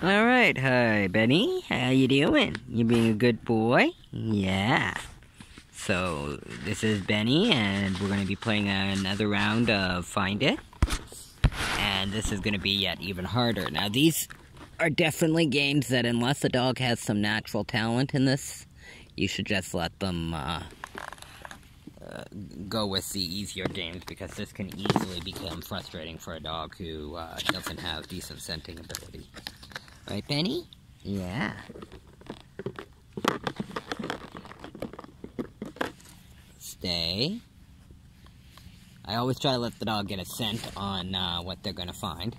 Alright, hi Benny, how you doing? You being a good boy? Yeah. So, this is Benny, and we're going to be playing another round of Find It. And this is going to be yet even harder. Now, these are definitely games that unless a dog has some natural talent in this, you should just let them go with the easier games, because this can easily become frustrating for a dog who doesn't have decent scenting ability. Right, Benny? Yeah. Stay. I always try to let the dog get a scent on what they're going to find,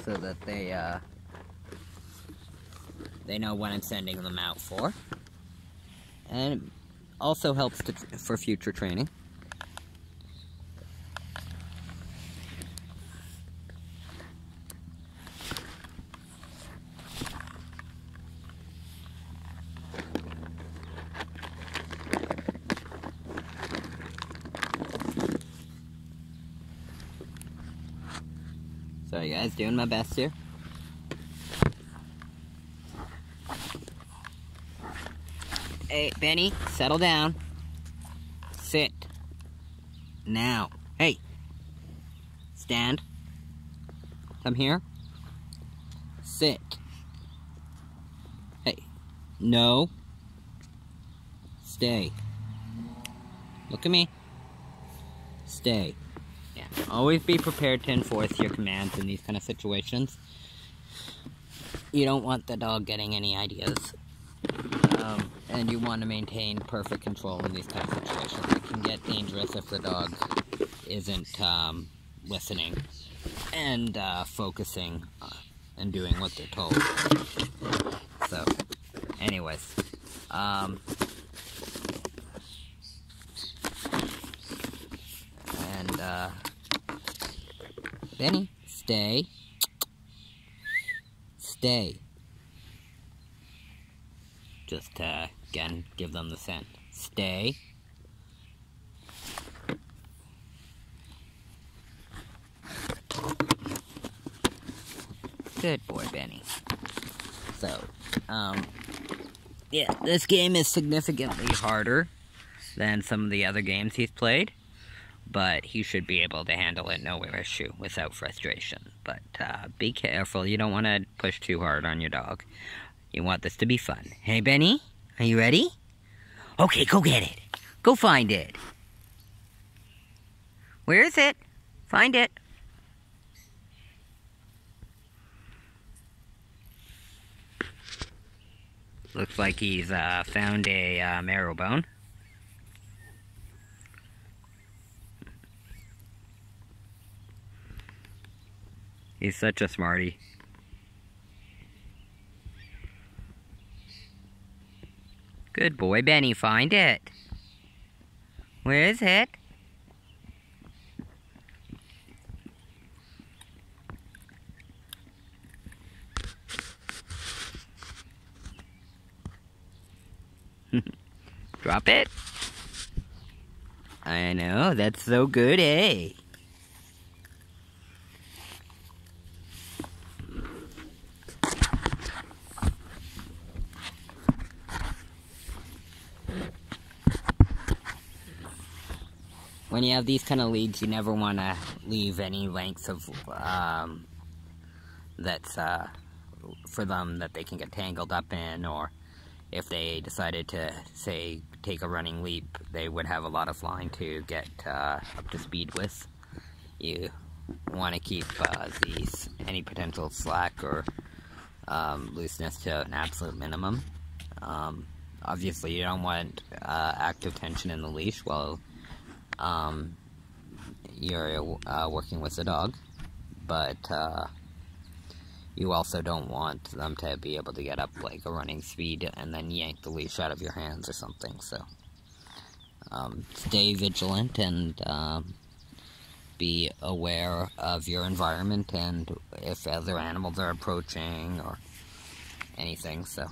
so that they know what I'm sending them out for. And it also helps for future training. Sorry guys, doing my best here. Hey, Benny, settle down. Sit. Now. Hey. Stand. Come here. Sit. Hey. No. Stay. Look at me. Stay. Yeah. Always be prepared to enforce your commands in these kind of situations. You don't want the dog getting any ideas. And you want to maintain perfect control in these kind of situations. It can get dangerous if the dog isn't listening and focusing and doing what they're told. So, anyways, Benny, stay. Stay. Just, again, give them the scent. Stay. Good boy, Benny. So, yeah, this game is significantly harder than some of the other games he's played, but he should be able to handle it no issue without frustration. But, be careful. You don't want to push too hard on your dog. You want this to be fun. Hey, Benny? Are you ready? Okay, go get it. Go find it. Where is it? Find it. Looks like he's found a marrow bone. He's such a smarty. Good boy, Benny, find it. Where is it? Drop it. I know, that's so good, eh? When you have these kind of leads, you never want to leave any lengths of, that's, for them that they can get tangled up in, or if they decided to, say, take a running leap, they would have a lot of line to get, up to speed with. You want to keep, any potential slack or, looseness to an absolute minimum. Obviously you don't want, active tension in the leash while you're working with the dog, but you also don't want them to be able to get up like a running speed and then yank the leash out of your hands or something. So stay vigilant and be aware of your environment and if other animals are approaching or anything. So,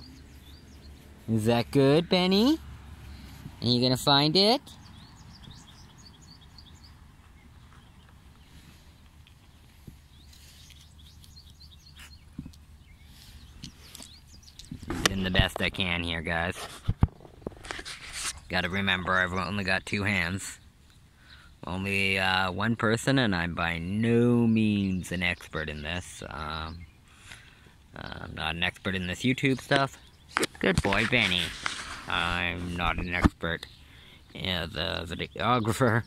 is that good, Benny? Are you gonna find it? the best I can here, guys. Gotta remember, I've only got 2 hands. Only one person, and I'm by no means an expert in this. I'm not an expert in this YouTube stuff. Good boy, Benny. I'm not an expert as a videographer.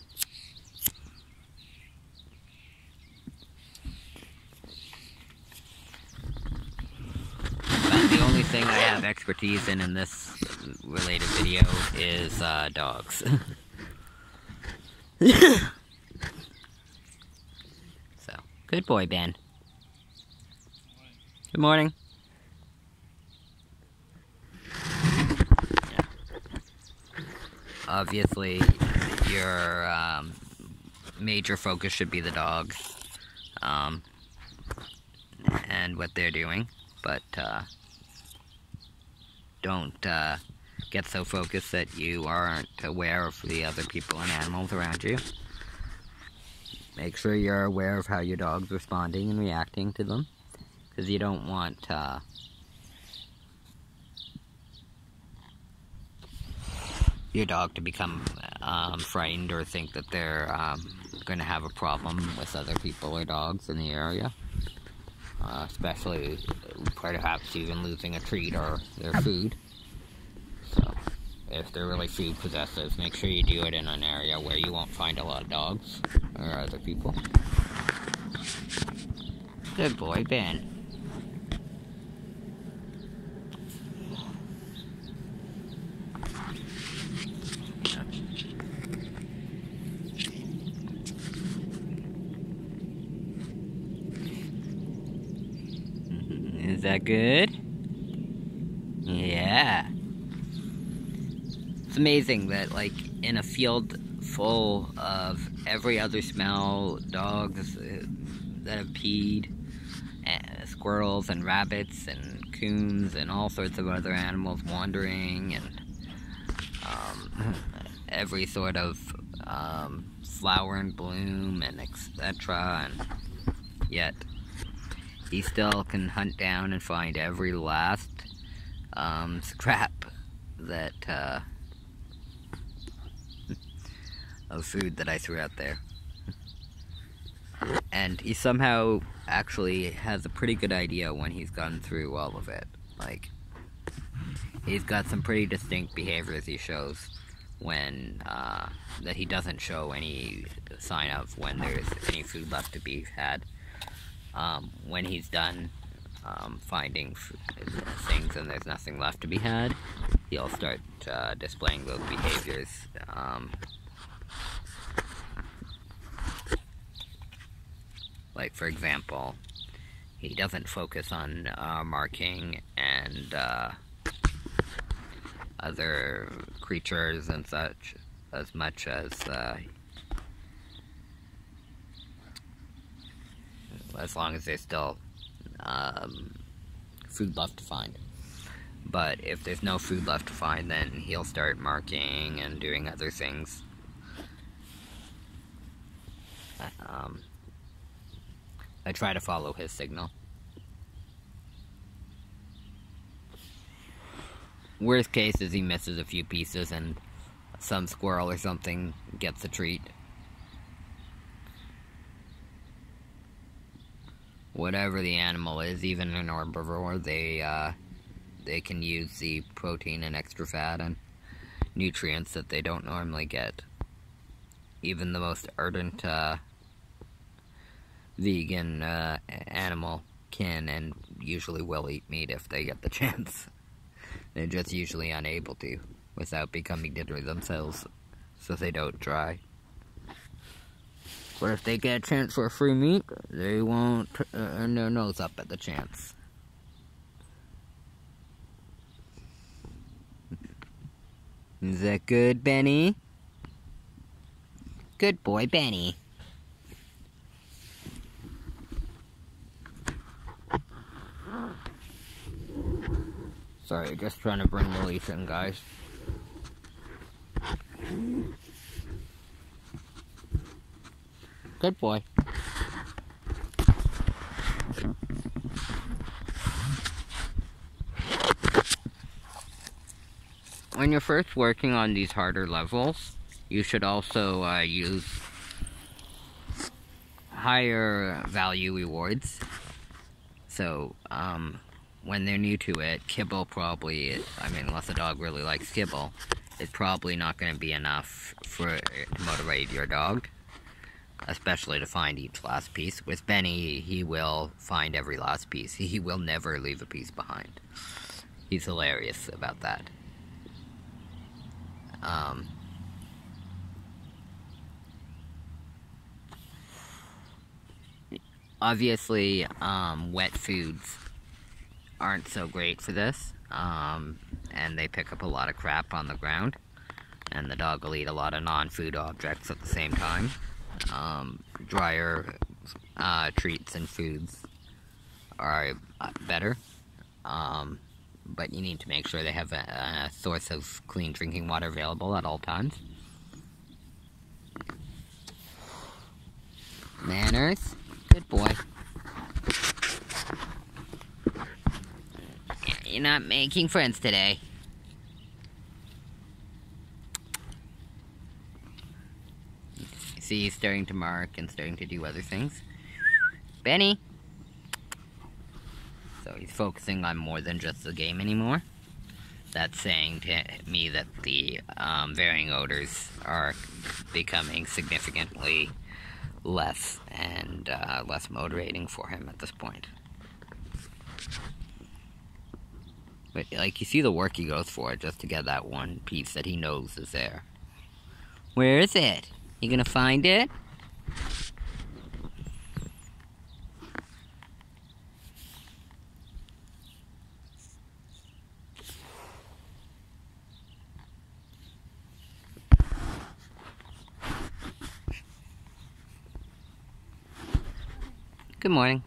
But the only thing I have expertise in this related video is dogs. So, good boy, Ben. Good morning. Yeah. Obviously, your major focus should be the dog and what they're doing, but don't get so focused that you aren't aware of the other people and animals around you. Make sure you're aware of how your dog's responding and reacting to them, because you don't want your dog to become frightened or think that they're going to have a problem with other people or dogs in the area. Especially perhaps even losing a treat or their food. So, if they're really food possessive, make sure you do it in an area where you won't find a lot of dogs or other people. Good boy, Ben. Is that good? Yeah. It's amazing that, like, in a field full of every other smell, dogs that have peed, squirrels and rabbits and coons and all sorts of other animals wandering, and every sort of flower and bloom and etc. And yet he still can hunt down and find every last scrap that of food that I threw out there. And he somehow actually has a pretty good idea when he's gone through all of it. Like, he's got some pretty distinct behaviors he shows when that he doesn't show any sign of when there's any food left to be had. When he's done finding things and there's nothing left to be had, he'll start displaying those behaviors. Like, for example, he doesn't focus on marking and other creatures and such as much as long as there's still food left to find. But if there's no food left to find, then he'll start marking and doing other things. I try to follow his signal. Worst case is he misses a few pieces and some squirrel or something gets a treat. Whatever the animal is, even an herbivore, they can use the protein and extra fat and nutrients that they don't normally get. Even the most ardent vegan animal can and usually will eat meat if they get the chance. They're just usually unable to without becoming bitter themselves, so they don't try. But if they get a chance for free meat, they won't turn their nose up at the chance. Is that good, Benny? Good boy, Benny. Sorry, just trying to bring the leash in, guys. Good boy. when you're first working on these harder levels, you should also use higher value rewards. So, when they're new to it, kibble probably, I mean, unless a dog really likes kibble, it's probably not going to be enough to motivate your dog, especially to find each last piece. With Benny, he will find every last piece. He will never leave a piece behind. He's hilarious about that. Obviously, wet foods aren't so great for this, and they pick up a lot of crap on the ground, and the dog will eat a lot of non-food objects at the same time. Drier treats and foods are better, but you need to make sure they have a source of clean drinking water available at all times. Manners. Good boy. You're not making friends today. See, he's starting to mark and starting to do other things. Benny! So he's focusing on more than just the game anymore. That's saying to me that the varying odors are becoming significantly less and less motivating for him at this point. But like, you see the work he goes for just to get that one piece that he knows is there. Where is it? You gonna find it? Good morning.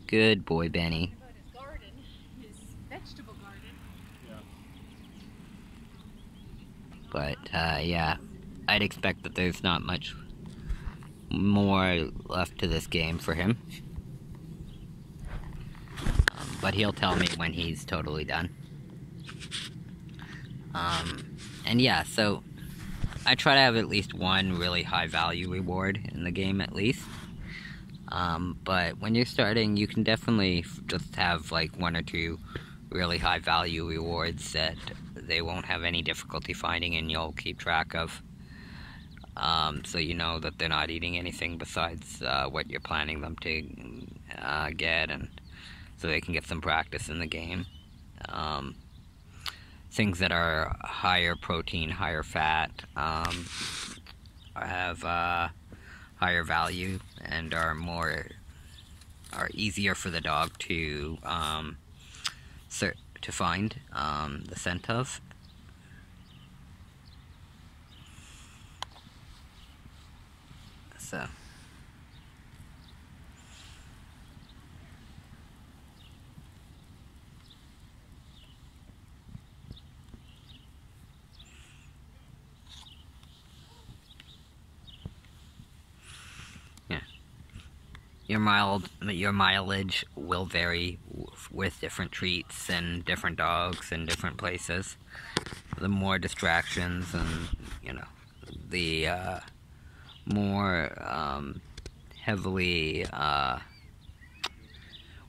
Good boy, Benny. About his garden, his vegetable garden. But, yeah, I'd expect that there's not much more left to this game for him. But he'll tell me when he's totally done. And yeah, so I try to have at least one really high value reward in the game at least. But when you're starting, you can definitely just have like one or two really high value rewards that they won't have any difficulty finding and you'll keep track of. So you know that they're not eating anything besides what you're planning them to get, and so they can get some practice in the game. Things that are higher protein, higher fat, have higher value and are easier for the dog to find the scent of. So. Your mileage will vary with different treats and different dogs and different places. The more distractions and, you know, the more heavily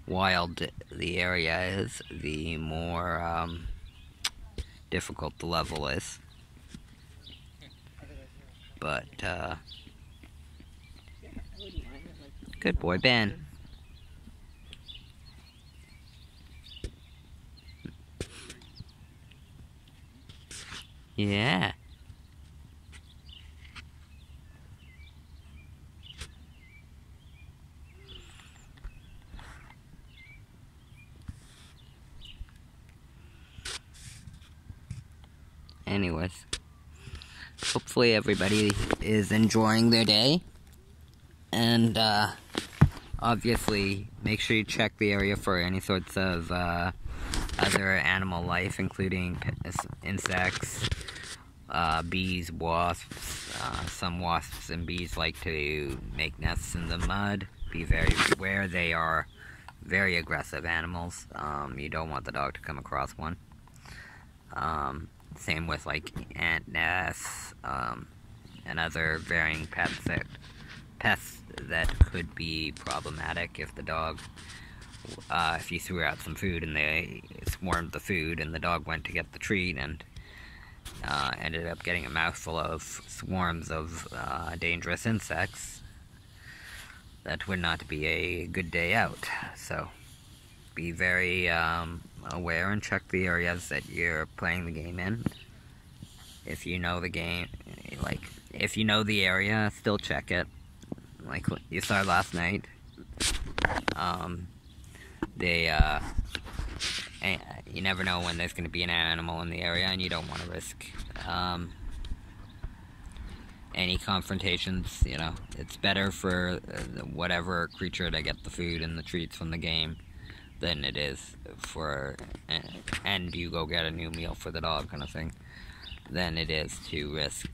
wild the area is, the more difficult the level is. But, good boy, Ben. Yeah. Anyways, hopefully everybody is enjoying their day. And, obviously, make sure you check the area for any sorts of other animal life, including insects, bees, wasps. Some wasps and bees like to make nests in the mud. where they are very aggressive animals. You don't want the dog to come across one. Same with like ant nests, and other varying pests that could be problematic if the dog, if you threw out some food and they swarmed the food and the dog went to get the treat and ended up getting a mouthful of swarms of dangerous insects. That would not be a good day out. So be very aware and check the areas that you're playing the game in. If you know the game, like, if you know the area, still check it. Like you saw last night. You never know when there's going to be an animal in the area, and you don't want to risk any confrontations. You know, it's better for whatever creature to get the food and the treats from the game than it is for, and you go get a new meal for the dog kind of thing, than it is to risk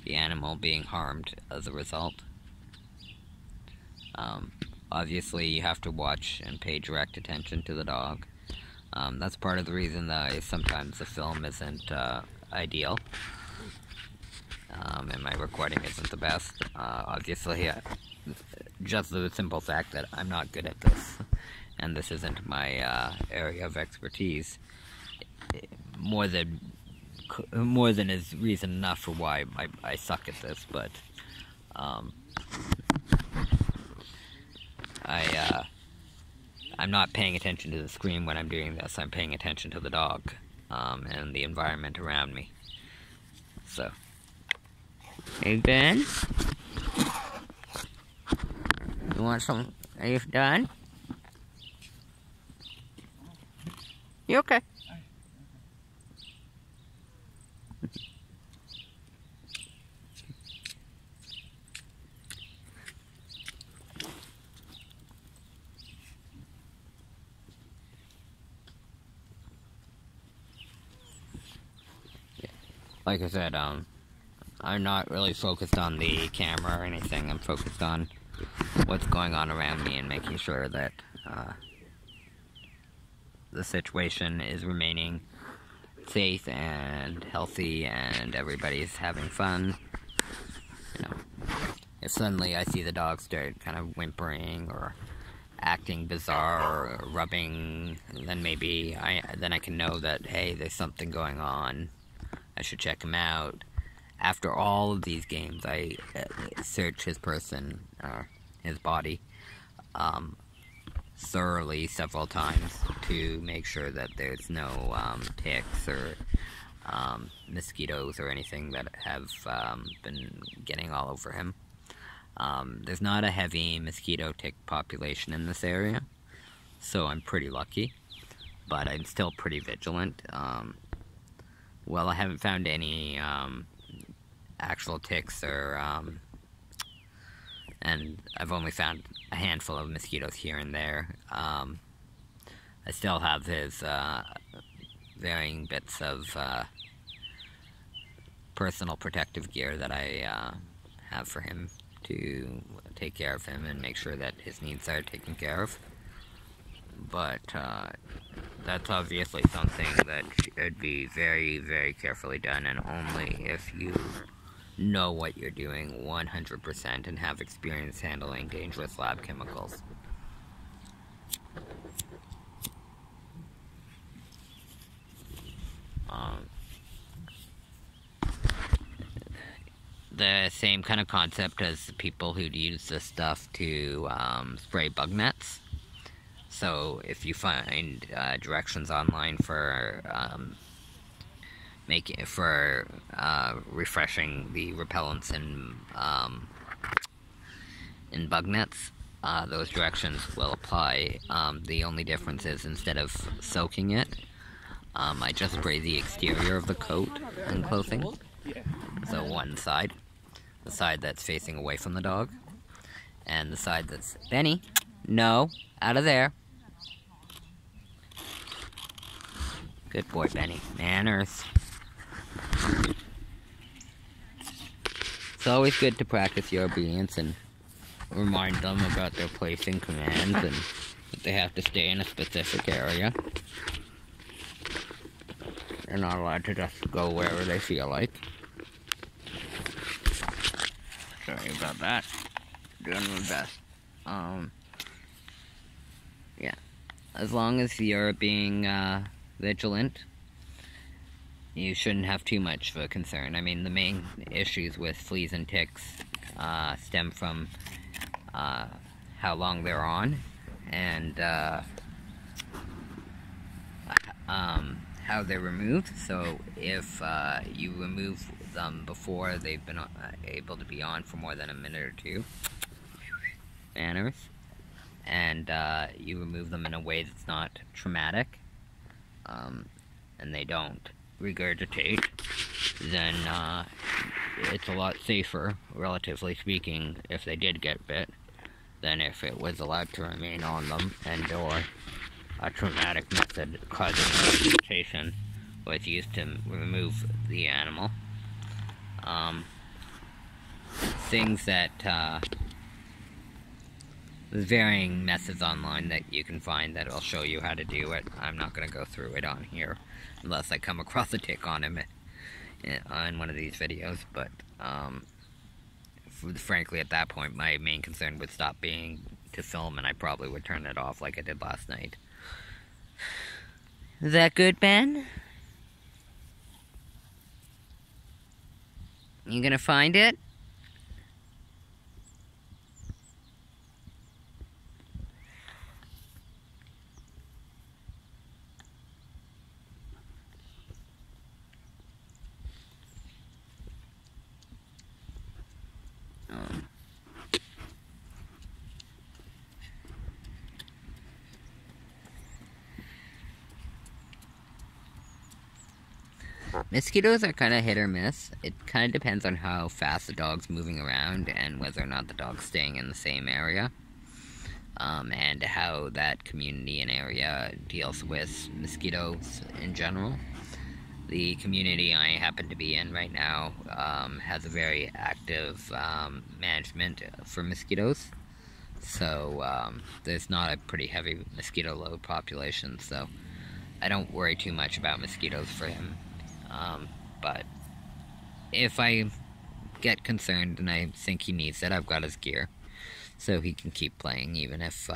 the animal being harmed as a result. Obviously, you have to watch and pay direct attention to the dog. That's part of the reason that sometimes the film isn't ideal, and my recording isn't the best. Obviously, just the simple fact that I'm not good at this, and this isn't my area of expertise, more than is reason enough for why I suck at this. But I'm not paying attention to the screen when I'm doing this. I'm paying attention to the dog and the environment around me. So, hey Ben, you want some? Are you done? You okay? Like I said, I'm not really focused on the camera or anything. I'm focused on what's going on around me and making sure that the situation is remaining safe and healthy and everybody's having fun. You know, if suddenly I see the dog start kind of whimpering or acting bizarre or rubbing, then maybe I can know that, hey, there's something going on. I should check him out. After all of these games, I search his person, his body, thoroughly several times to make sure that there's no ticks or mosquitoes or anything that have been getting all over him. There's not a heavy mosquito tick population in this area, so I'm pretty lucky, but I'm still pretty vigilant. Well, I haven't found any actual ticks or, and I've only found a handful of mosquitoes here and there. I still have his varying bits of personal protective gear that I have for him to take care of him and make sure that his needs are taken care of. But that's obviously something that should be very, very carefully done, and only if you know what you're doing 100% and have experience handling dangerous lab chemicals. The same kind of concept as people who'd use this stuff to spray bug nets. So if you find directions online for refreshing the repellents in bug nets, those directions will apply. The only difference is, instead of soaking it, I just spray the exterior of the coat and clothing. So one side, the side that's facing away from the dog, and the side that's... Benny, no, out of there. Good boy, Benny. Manners. It's always good to practice your obedience and remind them about their placing commands and that they have to stay in a specific area. They're not allowed to just go wherever they feel like. Sorry about that. Doing my best. Yeah. As long as you're being vigilant, you shouldn't have too much of a concern. I mean, the main issues with fleas and ticks stem from how long they're on and how they're removed. So if you remove them before they've been able to be on for more than a minute or two, manners, and you remove them in a way that's not traumatic, and they don't regurgitate, then it's a lot safer, relatively speaking, if they did get bit, than if it was allowed to remain on them, and or a traumatic method causing regurgitation was used to remove the animal. Things that there's varying methods online that you can find that will show you how to do it. I'm not going to go through it on here unless I come across a tick on him on one of these videos, but frankly at that point my main concern would stop being to film, and I probably would turn it off like I did last night. Is that good, Ben? You gonna find it? Mosquitoes are kind of hit or miss. It kind of depends on how fast the dog's moving around and whether or not the dog's staying in the same area, and how that community and area deals with mosquitoes in general. The community I happen to be in right now has a very active management for mosquitoes, so there's not a pretty heavy mosquito load population, so I don't worry too much about mosquitoes for him. But if I get concerned and I think he needs it, I've got his gear, so he can keep playing even if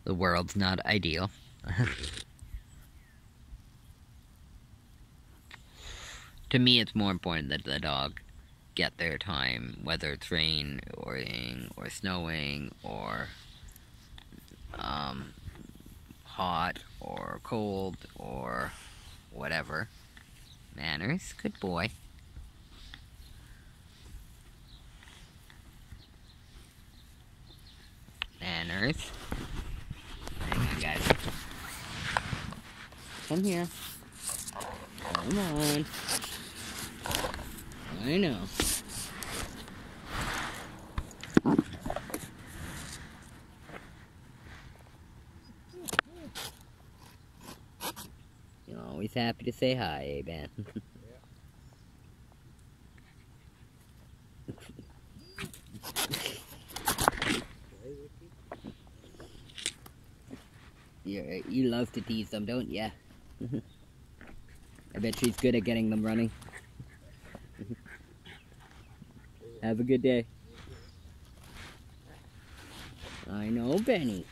the world's not ideal. To me, it's more important that the dog get their time, whether it's rain or snowing or hot or cold or whatever. Manners, good boy. Manners. Hang on, guys. Come here. Come on. I know. You're always happy to say hi, eh, Ben? You love to tease them, don't ya? I bet she's good at getting them running. Have a good day. I know, Benny.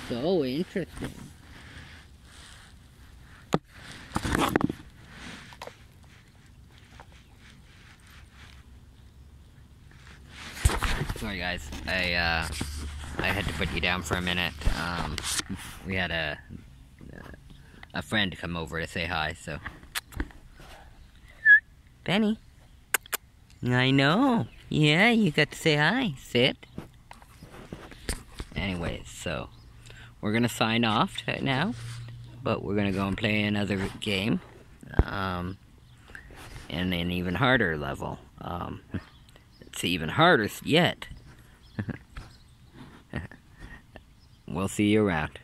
So interesting. Sorry guys, I had to put you down for a minute. We had a friend come over to say hi, so. Benny. I know. Yeah, you got to say hi. Sit. Anyways, so we're gonna sign off now, but we're gonna go and play another game, in an even harder level. It's even harder yet. We'll see you around.